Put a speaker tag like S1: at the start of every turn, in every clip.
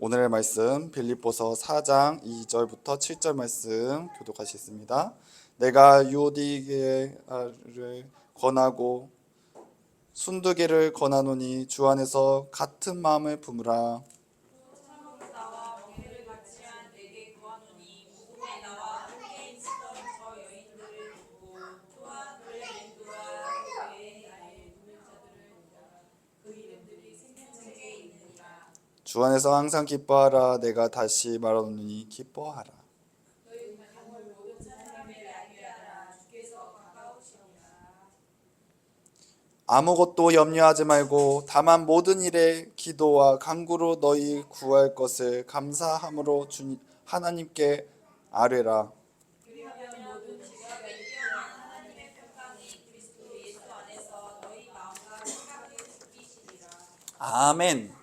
S1: 오늘의 말씀 빌립보서 4장 2절부터 7절 말씀 교독하시겠습니다. 내가 유오디게를 권하고 순두개를 권하노니 주 안에서 같은 마음을 품으라. 주 안에서 항상 기뻐하라. 내가 다시 말하노니 기뻐하라. 아무것도 염려하지 말고 다만 모든 일에 기도와 간구로 너희 구할 것을 감사함으로 하나님께 아뢰라. 아멘.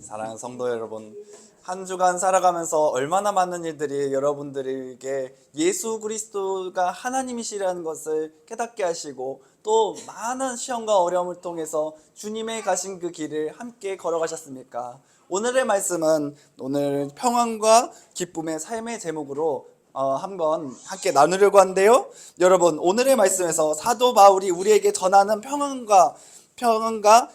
S1: 사랑하는 성도 여러분, 한 주간 살아가면서 얼마나 많은 일들이 여러분들에게 예수 그리스도가 하나님이시라는 것을 깨닫게 하시고 또 많은 시험과 어려움을 통해서 주님의 가신 그 길을 함께 걸어가셨습니까? 오늘의 말씀은 오늘 평안과 기쁨의 삶의 제목으로 한번 함께 나누려고 하는데요. 여러분, 오늘의 말씀에서 사도 바울이 우리에게 전하는 평안과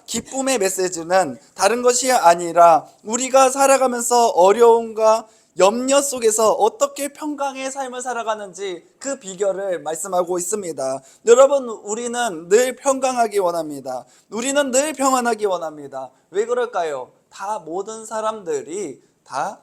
S1: 기쁨의 메시지는 다른 것이 아니라 우리가 살아가면서 어려움과 염려 속에서 어떻게 평강의 삶을 살아가는지 그 비결을 말씀하고 있습니다. 여러분, 우리는 늘 평강하기 원합니다. 우리는 늘 평안하기 원합니다. 왜 그럴까요? 다 모든 사람들이 다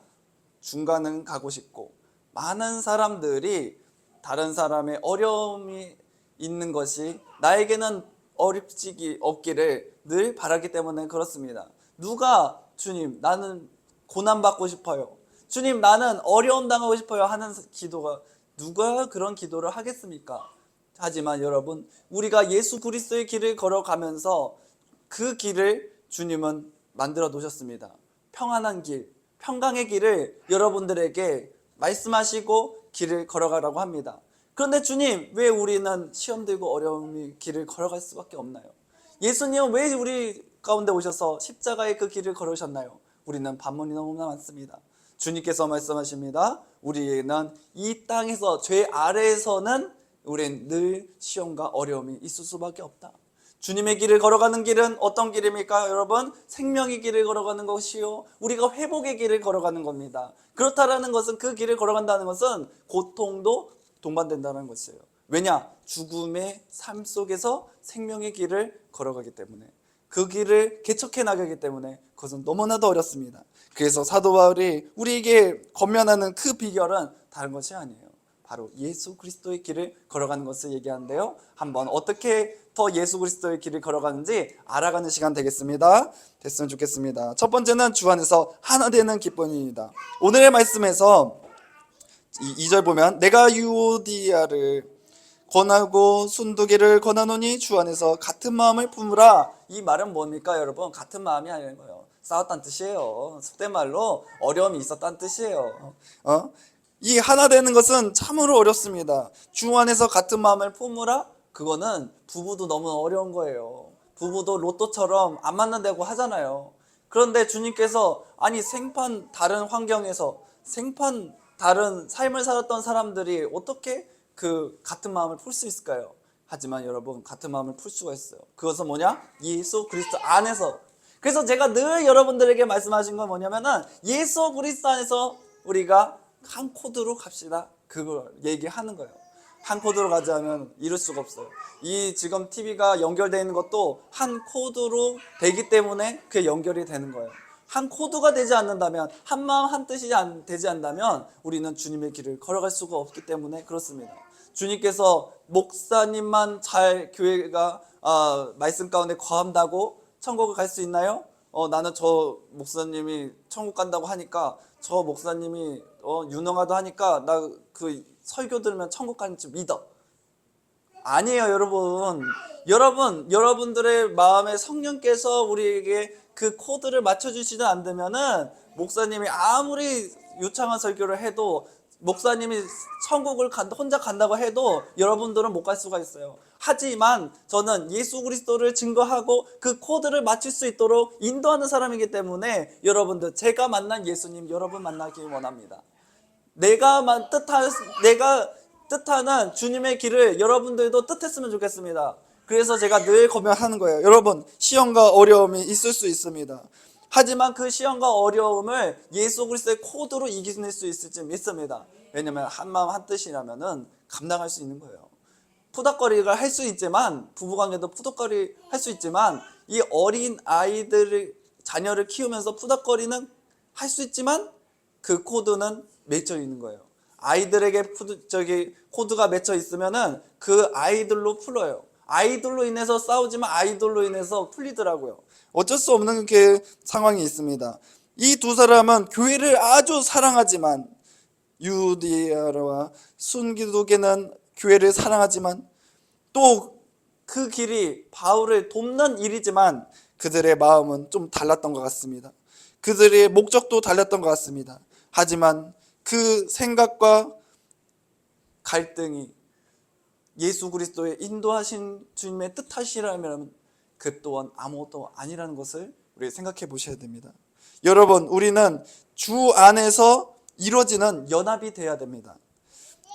S1: 중간은 가고 싶고 많은 사람들이 다른 사람의 어려움이 있는 것이 나에게는 어렵지 없기를 늘 바라기 때문에 그렇습니다. 누가 주님 나는 고난받고 싶어요, 주님 나는 어려움 당하고 싶어요 하는 기도가 누가 그런 기도를 하겠습니까? 하지만 여러분, 우리가 예수 그리스도의 길을 걸어가면서 그 길을 주님은 만들어 놓으셨습니다. 평안한 길, 평강의 길을 여러분들에게 말씀하시고 길을 걸어가라고 합니다. 그런데 주님, 왜 우리는 시험 들고 어려움의 길을 걸어갈 수밖에 없나요? 예수님은 왜 우리 가운데 오셔서 십자가의 그 길을 걸으셨나요? 우리는 반문이 너무나 많습니다. 주님께서 말씀하십니다. 우리는 이 땅에서 죄 아래에서는 우리는 늘 시험과 어려움이 있을 수밖에 없다. 주님의 길을 걸어가는 길은 어떤 길입니까? 여러분, 생명의 길을 걸어가는 것이요, 우리가 회복의 길을 걸어가는 겁니다. 그렇다라는 것은, 그 길을 걸어간다는 것은 고통도 동반된다는 것이에요. 왜냐? 죽음의 삶 속에서 생명의 길을 걸어가기 때문에, 그 길을 개척해 나가기 때문에 그것은 너무나도 어렵습니다. 그래서 사도 바울이 우리에게 권면하는 그 비결은 다른 것이 아니에요. 바로 예수 그리스도의 길을 걸어가는 것을 얘기하는데요. 한번 어떻게 더 예수 그리스도의 길을 걸어가는지 알아가는 시간 되겠습니다. 됐으면 좋겠습니다. 첫 번째는 주 안에서 하나 되는 기쁨입니다. 오늘의 말씀에서 2절 보면 내가 유오디아를 권하고 순두개를 권하노니 주 안에서 같은 마음을 품으라. 이 말은 뭡니까 여러분? 같은 마음이 아니라는 거예요. 싸웠다는 뜻이에요. 속된 말로 어려움이 있었다는 뜻이에요. 이 하나 되는 것은 참으로 어렵습니다. 주 안에서 같은 마음을 품으라? 그거는 부부도 너무 어려운 거예요. 부부도 로또처럼 안 만난다고 하잖아요. 그런데 주님께서 아니 생판 다른 환경에서 생판 다른 삶을 살았던 사람들이 어떻게 그 같은 마음을 풀 수 있을까요? 하지만 여러분, 같은 마음을 풀 수가 있어요. 그것은 뭐냐? 예수 그리스도 안에서. 그래서 제가 늘 여러분들에게 말씀하신 건 뭐냐면은 예수 그리스도 안에서 우리가 한 코드로 갑시다, 그걸 얘기하는 거예요. 한 코드로 가지 않으면 이룰 수가 없어요. 이 지금 TV가 연결되어 있는 것도 한 코드로 되기 때문에 그게 연결이 되는 거예요. 한 코드가 되지 않는다면, 한 마음 한 뜻이 되지 않는다면 우리는 주님의 길을 걸어갈 수가 없기 때문에 그렇습니다. 주님께서 목사님만 잘 교회가 말씀 가운데 거한다고 천국을 갈 수 있나요? 나는 저 목사님이 천국 간다고 하니까, 저 목사님이 유능하다 하니까 나 그 설교 들으면 천국 가는 줄 믿어. 아니에요 여러분. 여러분들의 마음에 성령께서 우리에게 그 코드를 맞춰주시지 않으면은 목사님이 아무리 유창한 설교를 해도 목사님이 천국을 혼자 간다고 해도 여러분들은 못 갈 수가 있어요. 하지만 저는 예수 그리스도를 증거하고 그 코드를 맞출 수 있도록 인도하는 사람이기 때문에 여러분들, 제가 만난 예수님 여러분 만나기 원합니다. 내가 뜻하는 주님의 길을 여러분들도 뜻했으면 좋겠습니다. 그래서 제가 늘 고백하는 거예요. 여러분, 시험과 어려움이 있을 수 있습니다. 하지만 그 시험과 어려움을 예수 그리스도의 코드로 이길 수 있을지 믿습니다. 왜냐하면 한마음 한뜻이라면 감당할 수 있는 거예요. 푸덕거리를 할 수 있지만, 부부관계도 푸덕거리 할 수 있지만, 이 어린 아이들을, 자녀를 키우면서 푸덕거리는 할 수 있지만 그 코드는 맺혀 있는 거예요. 아이들에게 코드가 맺혀 있으면은 그 아이들로 풀어요. 아이들로 인해서 싸우지만 아이들로 인해서 풀리더라고요. 어쩔 수 없는 그 상황이 있습니다. 이 두 사람은 교회를 아주 사랑하지만, 유디아와 순기독에는 교회를 사랑하지만 또 그 길이 바울을 돕는 일이지만 그들의 마음은 좀 달랐던 것 같습니다. 그들의 목적도 달랐던 것 같습니다. 하지만 그 생각과 갈등이 예수 그리스도의 인도하신 주님의 뜻하시라면 그 또한 아무것도 아니라는 것을 우리 생각해 보셔야 됩니다. 여러분, 우리는 주 안에서 이루어지는 연합이 되어야 됩니다.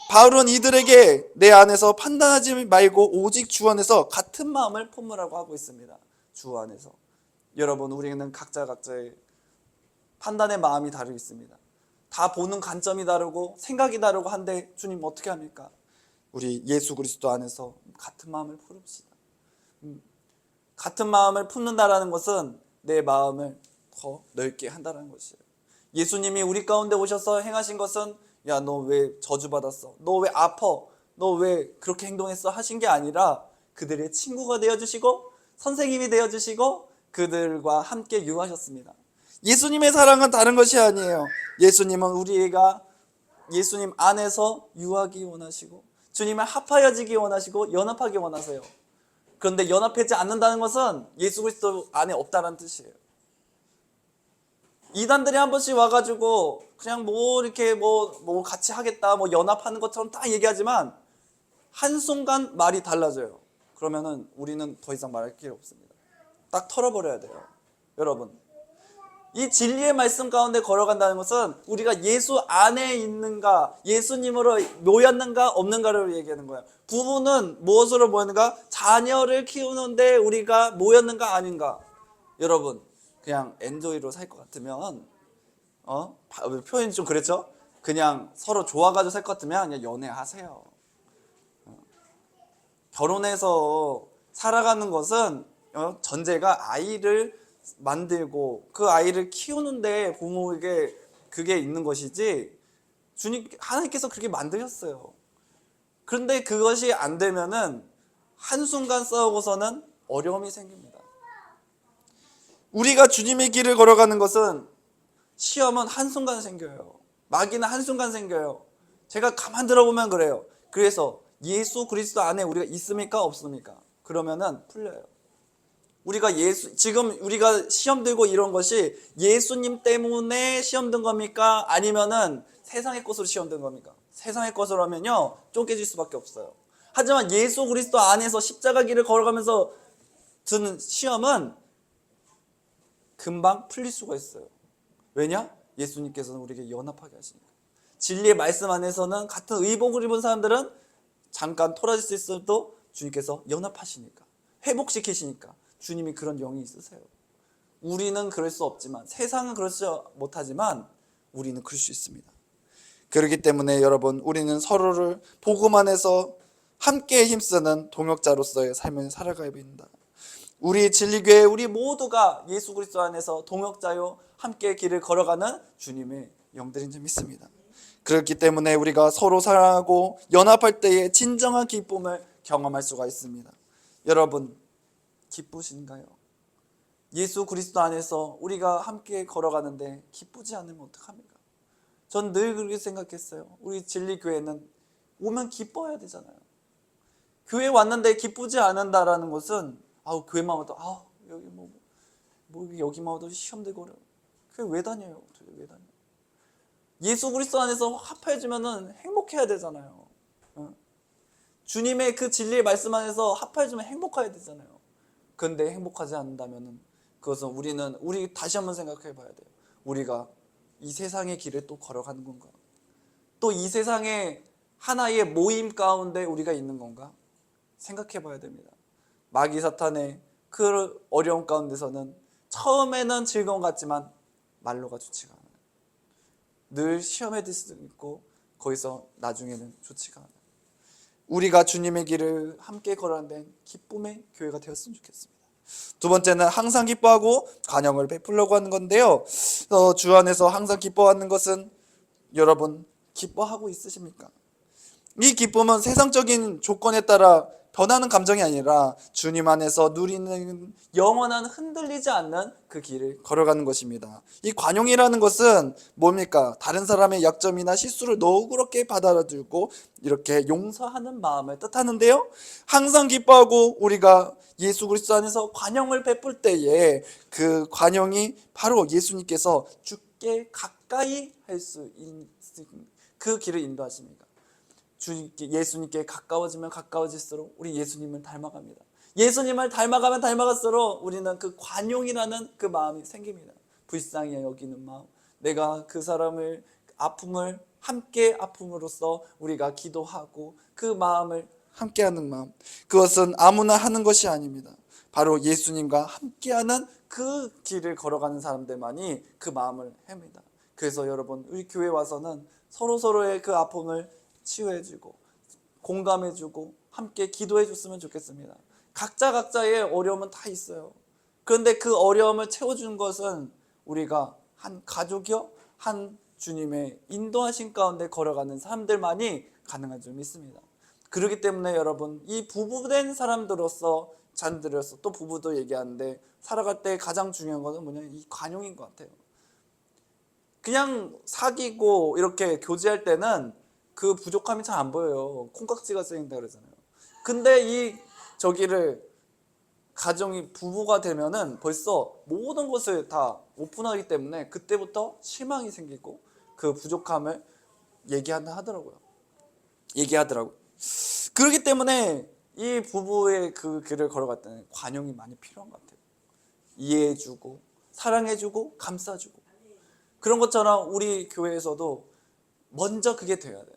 S1: 바울은 이들에게 내 안에서 판단하지 말고 오직 주 안에서 같은 마음을 품으라고 하고 있습니다. 주 안에서. 여러분, 우리는 각자의 판단의 마음이 다르고 있습니다. 다 보는 관점이 다르고 생각이 다르고 한데 주님 어떻게 합니까? 우리 예수 그리스도 안에서 같은 마음을 품읍시다. 같은 마음을 품는다라는 것은 내 마음을 더 넓게 한다는 것이에요. 예수님이 우리 가운데 오셔서 행하신 것은 야, 너 왜 저주받았어? 너 왜 아파? 너 왜 그렇게 행동했어? 하신 게 아니라 그들의 친구가 되어주시고 선생님이 되어주시고 그들과 함께 유하셨습니다. 예수님의 사랑은 다른 것이 아니에요. 예수님은 우리가 예수님 안에서 유하기 원하시고 주님을 합하여지기 원하시고 연합하기 원하세요. 그런데 연합하지 않는다는 것은 예수 그리스도 안에 없다는 뜻이에요. 이단들이 한 번씩 와가지고 그냥 이렇게 같이 하겠다, 연합하는 것처럼 딱 얘기하지만 한순간 말이 달라져요. 그러면은 우리는 더 이상 말할 필요 없습니다. 딱 털어버려야 돼요. 여러분, 이 진리의 말씀 가운데 걸어간다는 것은 우리가 예수 안에 있는가, 예수님으로 모였는가 없는가를 얘기하는 거예요. 부부는 무엇으로 모였는가? 자녀를 키우는데 우리가 모였는가 아닌가. 여러분, 그냥 엔조이로 살 것 같으면 표현이 좀 그랬죠? 그냥 서로 좋아가지고 살 것 같으면 그냥 연애하세요. 결혼해서 살아가는 것은 전제가 아이를 만들고 그 아이를 키우는데 부모에게 그게 있는 것이지, 하나님께서 그렇게 만드셨어요. 그런데 그것이 안 되면은 한순간 싸우고서는 어려움이 생깁니다. 우리가 주님의 길을 걸어가는 것은 시험은 한순간 생겨요. 마귀는 한순간 생겨요. 제가 가만 들어보면 그래요. 그래서 예수 그리스도 안에 우리가 있습니까? 없습니까? 그러면은 풀려요. 지금 우리가 시험 들고 이런 것이 예수님 때문에 시험 든 겁니까? 아니면은 세상의 것으로 시험 든 겁니까? 세상의 것으로 하면요, 쪼개질 수밖에 없어요. 하지만 예수 그리스도 안에서 십자가 길을 걸어가면서 드는 시험은 금방 풀릴 수가 있어요. 왜냐? 예수님께서는 우리에게 연합하게 하시니까. 진리의 말씀 안에서는 같은 의복을 입은 사람들은 잠깐 토라질 수 있어도 주님께서 연합하시니까, 회복시키시니까. 주님이 그런 영이 있으세요. 우리는 그럴 수 없지만, 세상은 그렇지 못하지만 우리는 그럴 수 있습니다. 그렇기 때문에 여러분, 우리는 서로를 복음 안에서 함께 힘쓰는 동역자로서의 삶을 살아가야 됩니다. 우리 진리교회 우리 모두가 예수 그리스도 안에서 동역자요 함께 길을 걸어가는 주님의 영들인 줄 믿습니다. 그렇기 때문에 우리가 서로 사랑하고 연합할 때의 진정한 기쁨을 경험할 수가 있습니다. 여러분, 기쁘신가요? 예수 그리스도 안에서 우리가 함께 걸어가는데 기쁘지 않으면 어떡합니까? 전 늘 그렇게 생각했어요. 우리 진리교회는 오면 기뻐야 되잖아요. 교회 왔는데 기쁘지 않는다라는 것은 교회만 와도 여기만 와도 시험 되고 그래요. 교회 왜 다녀요? 왜 다녀요? 예수 그리스도 안에서 합해지면은 행복해야 되잖아요. 주님의 그 진리의 말씀 안에서 합해지면 행복해야 되잖아요. 그런데 행복하지 않는다면은 그것은 우리 다시 한번 생각해 봐야 돼요. 우리가 이 세상의 길을 또 걸어가는 건가? 또 이 세상의 하나의 모임 가운데 우리가 있는 건가? 생각해 봐야 됩니다. 마귀 사탄의 그 어려움 가운데서는 처음에는 즐거운 것 같지만 말로가 좋지가 않아요. 늘 시험에 들 수도 있고 거기서 나중에는 좋지가 않아요. 우리가 주님의 길을 함께 걸어가는 기쁨의 교회가 되었으면 좋겠습니다. 두 번째는 항상 기뻐하고 관용을 베풀려고 하는 건데요. 주 안에서 항상 기뻐하는 것은 여러분 기뻐하고 있으십니까? 이 기쁨은 세상적인 조건에 따라 변하는 감정이 아니라 주님 안에서 누리는 영원한 흔들리지 않는 그 길을 걸어가는 것입니다. 이 관용이라는 것은 뭡니까? 다른 사람의 약점이나 실수를 너그럽게 받아들고 이렇게 용서하는 마음을 뜻하는데요. 항상 기뻐하고 우리가 예수 그리스도 안에서 관용을 베풀 때에 그 관용이 바로 예수님께서 주께 가까이 할 수 있는 그 길을 인도하십니다. 예수님께 가까워지면 가까워질수록 우리 예수님을 닮아갑니다. 예수님을 닮아가면 닮아갈수록 우리는 그 관용이라는 그 마음이 생깁니다. 불쌍히 여기는 마음, 내가 그 사람을 아픔을 함께 아픔으로써 우리가 기도하고 그 마음을 함께하는 마음, 그것은 아무나 하는 것이 아닙니다. 바로 예수님과 함께하는 그 길을 걸어가는 사람들만이 그 마음을 합니다. 그래서 여러분 우리 교회 와서는 서로서로의 그 아픔을 치유해주고 공감해주고 함께 기도해줬으면 좋겠습니다. 각자의 어려움은 다 있어요. 그런데 그 어려움을 채워주는 것은 우리가 한 가족이요, 한 주님의 인도하신 가운데 걸어가는 사람들만이 가능한 줄 믿습니다. 그렇기 때문에 여러분 이 부부된 사람들로서 잔들로서 또 부부도 얘기하는데 살아갈 때 가장 중요한 것은 뭐냐, 이 관용인 것 같아요. 그냥 사귀고 이렇게 교제할 때는 그 부족함이 잘 안 보여요. 콩깍지가 쓰인다 그러잖아요. 근데 이 저기를 가정이 부부가 되면은 벌써 모든 것을 다 오픈하기 때문에 그때부터 실망이 생기고 그 부족함을 얘기하더라고요. 그렇기 때문에 이 부부의 그 길을 걸어갈 때는 관용이 많이 필요한 것 같아요. 이해해주고 사랑해주고 감싸주고 그런 것처럼 우리 교회에서도 먼저 그게 돼야 돼요.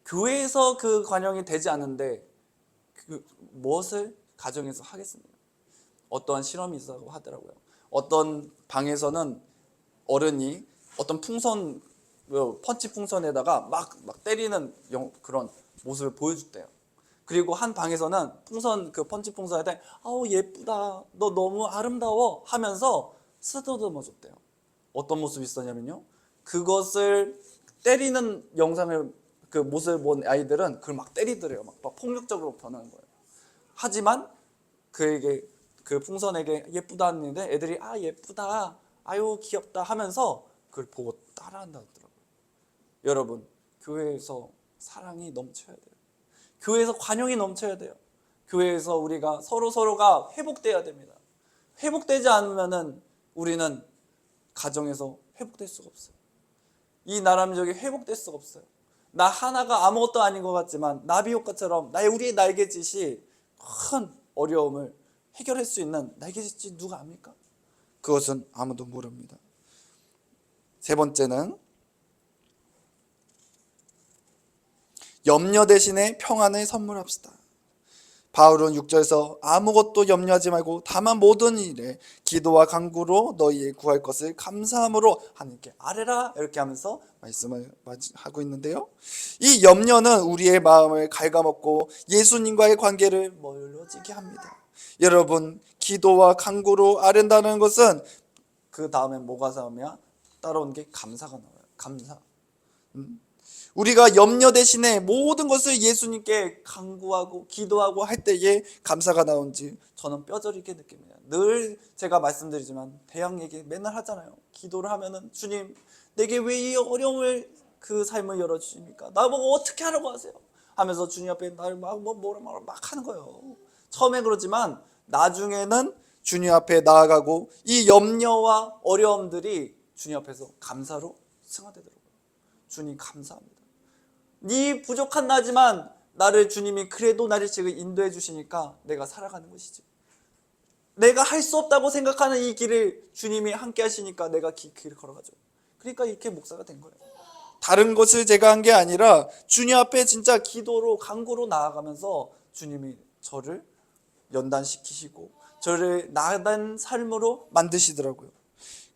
S1: 교회에서 그 관용이 되지 않는데 무엇을 가정에서 하겠습니까? 어떠한 실험이 있다고 하더라고요. 어떤 방에서는 어른이 어떤 풍선, 펀치 풍선에다가 막 때리는 그런 모습을 보여줬대요. 그리고 한 방에서는 그 펀치 풍선에다 아우 예쁘다, 너 너무 아름다워 하면서 쓰다듬어 줬대요. 어떤 모습이 있었냐면요, 그것을 때리는 영상을 그 모습을 본 아이들은 그걸 막 때리더래요. 막 폭력적으로 변하는 거예요. 하지만 그에게 그 풍선에게 예쁘다 했는데 애들이 아 예쁘다, 아유 귀엽다 하면서 그걸 보고 따라한다 하더라고요. 여러분 교회에서 사랑이 넘쳐야 돼요. 교회에서 관용이 넘쳐야 돼요. 교회에서 우리가 서로가 회복돼야 됩니다. 회복되지 않으면은 우리는 가정에서 회복될 수가 없어요. 이 나라 민족이 회복될 수가 없어요. 나 하나가 아무것도 아닌 것 같지만 나비 효과처럼 우리의 날개짓이 큰 어려움을 해결할 수 있는 날개짓이 누가 압니까? 그것은 아무도 모릅니다. 세 번째는 염려 대신에 평안을 선물합시다. 바울은 6절에서 아무것도 염려하지 말고 다만 모든 일에 기도와 간구로 너희의 구할 것을 감사함으로 하나님께 아뢰라, 이렇게 하면서 말씀을 하고 있는데요. 이 염려는 우리의 마음을 갉아먹고 예수님과의 관계를 멀어지게 합니다. 여러분 기도와 간구로 아뢰다는 것은 그 다음에 뭐가 나오냐, 따라오는 게 감사가 나와요. 감사. 우리가 염려 대신에 모든 것을 예수님께 간구하고 기도하고 할 때에 감사가 나온지 저는 뼈저리게 느낍니다. 늘 제가 말씀드리지만 대학 얘기 맨날 하잖아요. 기도를 하면은 주님 내게 왜 이 어려움을 그 삶을 열어주십니까? 나보고 어떻게 하라고 하세요? 하면서 주님 앞에 나를 막 하는 거예요. 처음에 그러지만 나중에는 주님 앞에 나아가고 이 염려와 어려움들이 주님 앞에서 감사로 승화되더라고요. 주님 감사합니다. 네 부족한 나지만 나를 주님이 그래도 나를 지금 인도해 주시니까 내가 살아가는 것이지. 내가 할 수 없다고 생각하는 이 길을 주님이 함께 하시니까 내가 길을 걸어가죠. 그러니까 이렇게 목사가 된 거예요. 다른 것을 제가 한 게 아니라 주님 앞에 진짜 기도로 간구로 나아가면서 주님이 저를 연단시키시고 저를 나은 삶으로 만드시더라고요.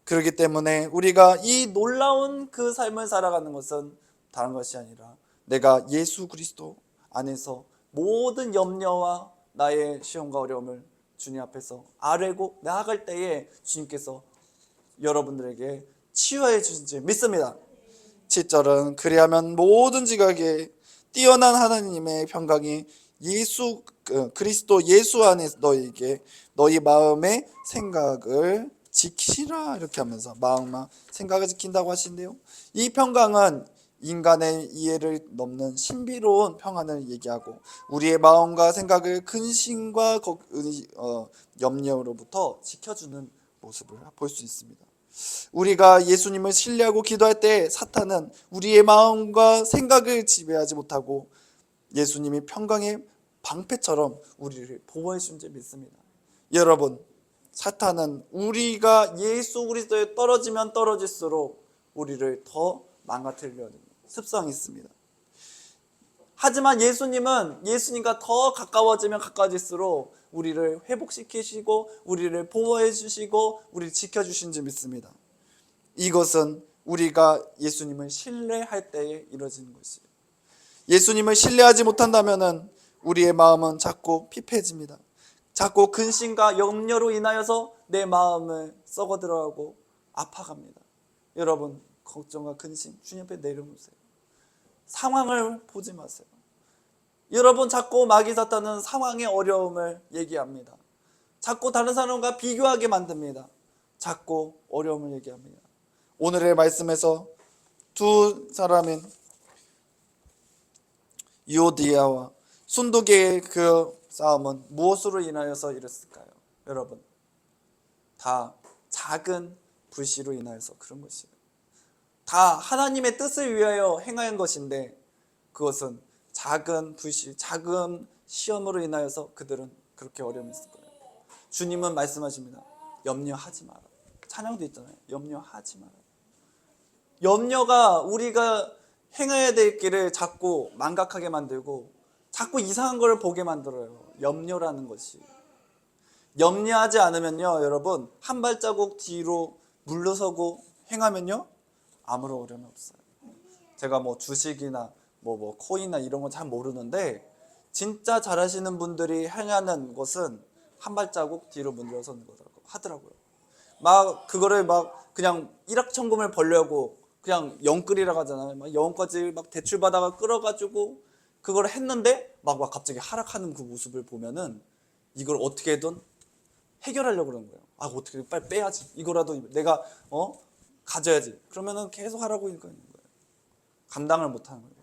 S1: 그렇기 때문에 우리가 이 놀라운 그 삶을 살아가는 것은 다른 것이 아니라 내가 예수 그리스도 안에서 모든 염려와 나의 시험과 어려움을 주님 앞에서 아뢰고 나아갈 때에 주님께서 여러분들에게 치유해 주신 줄 믿습니다. 7절은 그리하면 모든 지각에 뛰어난 하나님의 평강이 예수 그리스도 예수 안에 너희에게 너희 마음의 생각을 지키라 이렇게 하면서 마음과 생각을 지킨다고 하신대요. 이 평강은 인간의 이해를 넘는 신비로운 평안을 얘기하고 우리의 마음과 생각을 근심과 염려로부터 지켜주는 모습을 볼 수 있습니다. 우리가 예수님을 신뢰하고 기도할 때 사탄은 우리의 마음과 생각을 지배하지 못하고 예수님이 평강의 방패처럼 우리를 보호해 준 줄 믿습니다. 여러분, 사탄은 우리가 예수 그리스도에 떨어지면 떨어질수록 우리를 더 망가뜨리려는 습성이 있습니다. 하지만 예수님은 예수님과 더 가까워지면 가까워질수록 우리를 회복시키시고 우리를 보호해 주시고 우리를 지켜주신 줄 믿습니다. 이것은 우리가 예수님을 신뢰할 때에 이루어지는 것이에요. 예수님을 신뢰하지 못한다면 우리의 마음은 자꾸 피폐해집니다. 자꾸 근심과 염려로 인하여서 내 마음을 썩어들어가고 아파갑니다. 여러분, 걱정과 근심 주님 앞에 내려놓으세요. 상황을 보지 마세요. 여러분, 자꾸 마귀 사탄은 상황의 어려움을 얘기합니다. 자꾸 다른 사람과 비교하게 만듭니다. 자꾸 어려움을 얘기합니다. 오늘의 말씀에서 두 사람인 유오디아와 순도계의 그 싸움은 무엇으로 인하여서 이랬을까요? 여러분, 다 작은 불씨로 인하여서 그런 것이에요. 다 하나님의 뜻을 위하여 행한 것인데 그것은 작은 불씨, 작은 시험으로 인하여서 그들은 그렇게 어려움이 있을 거예요. 주님은 말씀하십니다. 염려하지 마라. 찬양도 있잖아요. 염려하지 마라. 염려가 우리가 행해야 될 길을 자꾸 망각하게 만들고 자꾸 이상한 걸 보게 만들어요. 염려라는 것이. 염려하지 않으면요, 여러분, 한 발자국 뒤로 물러서고 행하면요 아무런 어려움이 없어요. 제가 뭐 주식이나 뭐 코인이나 이런 건 잘 모르는데 진짜 잘하시는 분들이 행하는 것은 한 발자국 뒤로 물러서는 거라고 하더라고요. 막 그거를 막 그냥 일확천금을 벌려고 그냥 영끌이라고 하잖아요. 막 영까지 막 대출 받아가 끌어가지고 그걸 했는데 막 갑자기 하락하는 그 모습을 보면은 이걸 어떻게든 해결하려고 그러는 거예요. 아, 어떻게 빨리 빼야지. 이거라도 내가 가져야지. 그러면은 계속 하라고 하니까 거예요. 감당을 못하는 거예요.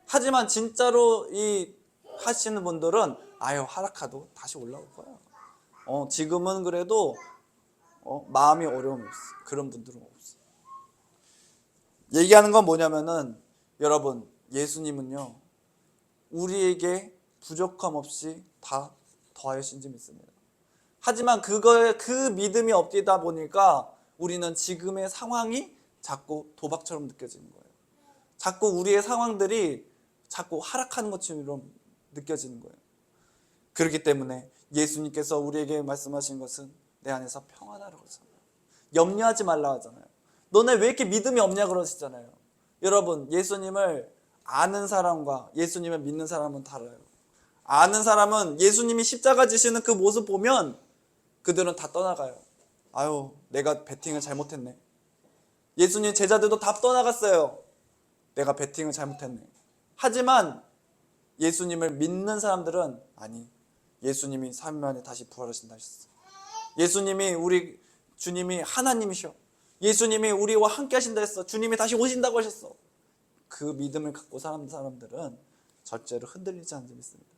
S1: 하지만 진짜로 이 하시는 분들은 아유, 하락하도 다시 올라올 거야. 지금은 그래도 마음이 어려움이 없어. 그런 분들은 없어. 얘기하는 건 뭐냐면은 여러분, 예수님은요 우리에게 부족함 없이 다 더하신 줄 믿습니다. 하지만 그 믿음이 없다 보니까 우리는 지금의 상황이 자꾸 도박처럼 느껴지는 거예요. 자꾸 우리의 상황들이 자꾸 하락하는 것처럼 느껴지는 거예요. 그렇기 때문에 예수님께서 우리에게 말씀하신 것은 내 안에서 평안하라고 하잖아요. 염려하지 말라 하잖아요. 너네 왜 이렇게 믿음이 없냐 그러시잖아요. 여러분, 예수님을 아는 사람과 예수님을 믿는 사람은 달라요. 아는 사람은 예수님이 십자가 지시는 그 모습 보면 그들은 다 떠나가요. 아유, 내가 베팅을 잘못했네. 예수님 제자들도 다 떠나갔어요. 내가 베팅을 잘못했네. 하지만 예수님을 믿는 사람들은 아니, 예수님이 3일 만에 다시 부활하신다 하셨어. 예수님이 주님이 하나님이셔. 예수님이 우리와 함께 하신다 했어. 주님이 다시 오신다고 하셨어. 그 믿음을 갖고 사는 사람들은 절대로 흔들리지 않는 믿습니다.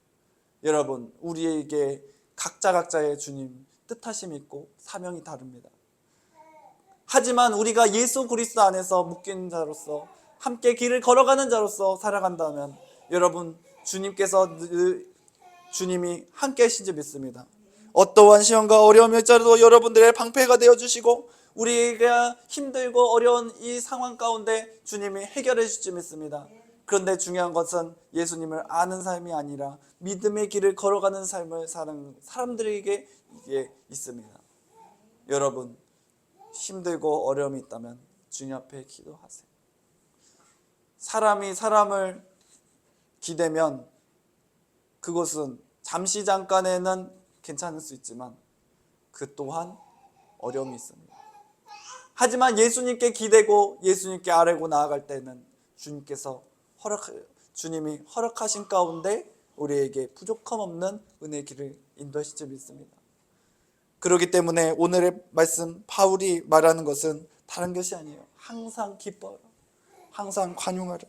S1: 여러분, 우리에게 각자의 주님 뜻하심이 있고 사명이 다릅니다. 하지만 우리가 예수 그리스도 안에서 묶인 자로서 함께 길을 걸어가는 자로서 살아간다면 여러분 주님께서 주님이 함께 하신 줄 믿습니다. 어떠한 시험과 어려움이 있더라도 여러분들의 방패가 되어주시고 우리가 힘들고 어려운 이 상황 가운데 주님이 해결해 주실 줄 믿습니다. 그런데 중요한 것은 예수님을 아는 삶이 아니라 믿음의 길을 걸어가는 삶을 사는 사람들에게 이게 있습니다. 여러분 힘들고 어려움이 있다면 주님 앞에 기도하세요. 사람이 사람을 기대면 그것은 잠시 잠깐에는 괜찮을 수 있지만 그 또한 어려움이 있습니다. 하지만 예수님께 기대고 예수님께 아뢰고 나아갈 때는 주님이 허락하신 가운데 우리에게 부족함 없는 은혜의 길을 인도하실 줄 믿습니다. 그렇기 때문에 오늘의 말씀 바울이 말하는 것은 다른 것이 아니에요. 항상 기뻐하라. 항상 관용하라.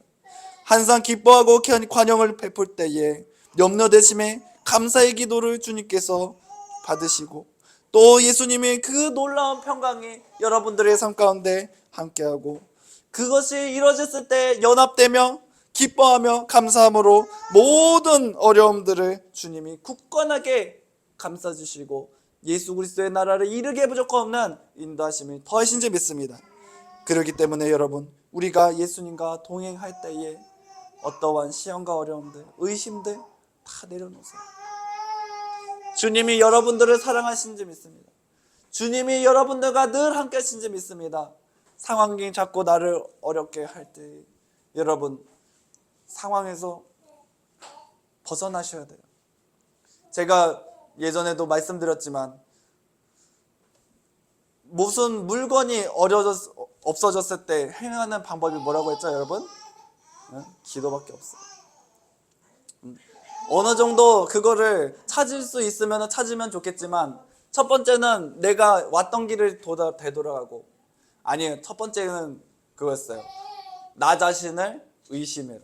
S1: 항상 기뻐하고 관용을 베풀 때에 염려되심에 감사의 기도를 주님께서 받으시고 또 예수님의 그 놀라운 평강이 여러분들의 삶 가운데 함께하고 그것이 이루어졌을 때 연합되며 기뻐하며 감사함으로 모든 어려움들을 주님이 굳건하게 감싸주시고 예수 그리스도의 나라를 이르게 부족함 없는 인도하심을 더하신 줄 믿습니다. 그렇기 때문에 여러분 우리가 예수님과 동행할 때에 어떠한 시험과 어려움들, 의심들 다 내려놓으세요. 주님이 여러분들을 사랑하신 줄 믿습니다. 주님이 여러분들과 늘 함께 하신 줄 믿습니다. 상황이 자꾸 나를 어렵게 할 때 여러분 상황에서 벗어나셔야 돼요. 제가 예전에도 말씀드렸지만 무슨 물건이 없어졌을 때 행하는 방법이 뭐라고 했죠 여러분? 기도밖에 없어요. 어느 정도 그거를 찾을 수 있으면 찾으면 좋겠지만 첫 번째는 내가 왔던 길을 되돌아가고 아니에요. 첫 번째는 그거였어요. 나 자신을 의심해라.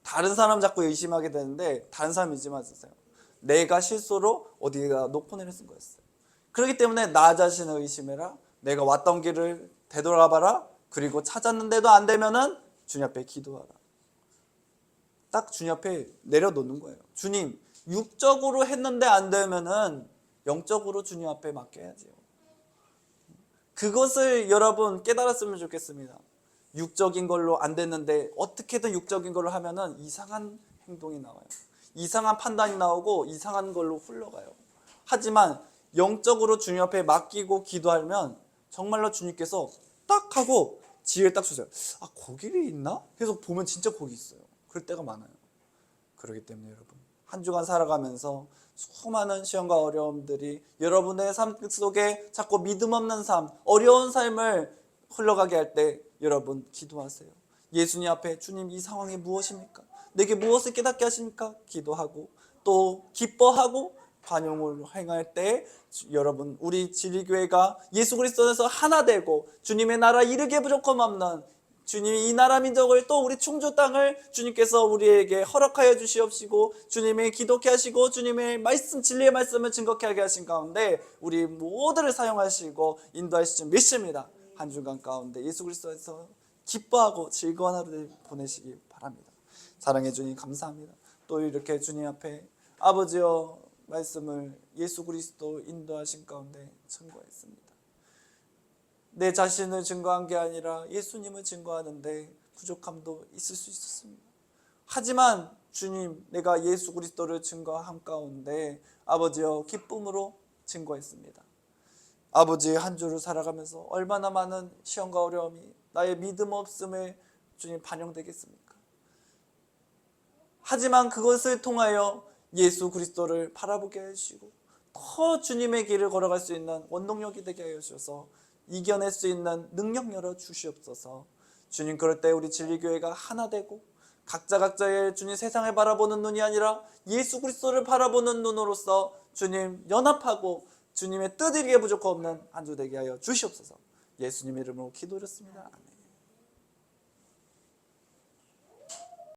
S1: 다른 사람 자꾸 의심하게 되는데 다른 사람 의심하지 마세요. 내가 실수로 어디가 놓고 내려 쓴 거였어요. 그렇기 때문에 나 자신을 의심해라. 내가 왔던 길을 되돌아가 봐라. 그리고 찾았는데도 안 되면은 주님 앞에 기도하라. 딱 주님 앞에 내려놓는 거예요. 주님, 육적으로 했는데 안 되면은 영적으로 주님 앞에 맡겨야지요. 그것을 여러분 깨달았으면 좋겠습니다. 육적인 걸로 안 됐는데 어떻게든 육적인 걸로 하면은 이상한 행동이 나와요. 이상한 판단이 나오고 이상한 걸로 흘러가요. 하지만 영적으로 주님 앞에 맡기고 기도하면 정말로 주님께서 딱 하고 지혜를 딱 주세요. 아, 거기를 있나? 계속 보면 진짜 거기 있어요. 그럴 때가 많아요. 그렇기 때문에 여러분 한 주간 살아가면서 수많은 시험과 어려움들이 여러분의 삶 속에 자꾸 믿음 없는 삶, 어려운 삶을 흘러가게 할 때 여러분 기도하세요. 예수님 앞에 주님 이 상황이 무엇입니까? 내게 무엇을 깨닫게 하십니까? 기도하고 또 기뻐하고 관용을 행할 때 여러분 우리 진리교회가 예수 그리스도에서 하나 되고 주님의 나라 이르게 부족함 없는 주님이 이 나라 민족을 또 우리 충주 땅을 주님께서 우리에게 허락하여 주시옵시고 주님이 기독케 하시고 주님의 말씀 진리의 말씀을 증거케 하게 하신 가운데 우리 모두를 사용하시고 인도하실 줄 믿습니다. 한 주간 가운데 예수 그리스도에서 기뻐하고 즐거운 하루를 보내시기 바랍니다. 사랑해 주님 감사합니다. 또 이렇게 주님 앞에 아버지여 말씀을 예수 그리스도 인도하신 가운데 증거했습니다. 내 자신을 증거한 게 아니라 예수님을 증거하는데 부족함도 있을 수 있었습니다. 하지만 주님 내가 예수 그리스도를 증거한 가운데 아버지여 기쁨으로 증거했습니다. 아버지 한 주를 살아가면서 얼마나 많은 시험과 어려움이 나의 믿음 없음에 주님 반영되겠습니까? 하지만 그것을 통하여 예수 그리스도를 바라보게 해주시고 더 주님의 길을 걸어갈 수 있는 원동력이 되게 하여 주셔서 이겨낼 수 있는 능력 열어 주시옵소서. 주님 그럴 때 우리 진리교회가 하나 되고 각자의 주님 세상을 바라보는 눈이 아니라 예수 그리스도를 바라보는 눈으로서 주님 연합하고 주님의 뜻 이루게 부족함 없는 한 주 되게 하여 주시옵소서. 예수님 이름으로 기도드렸습니다. 아멘.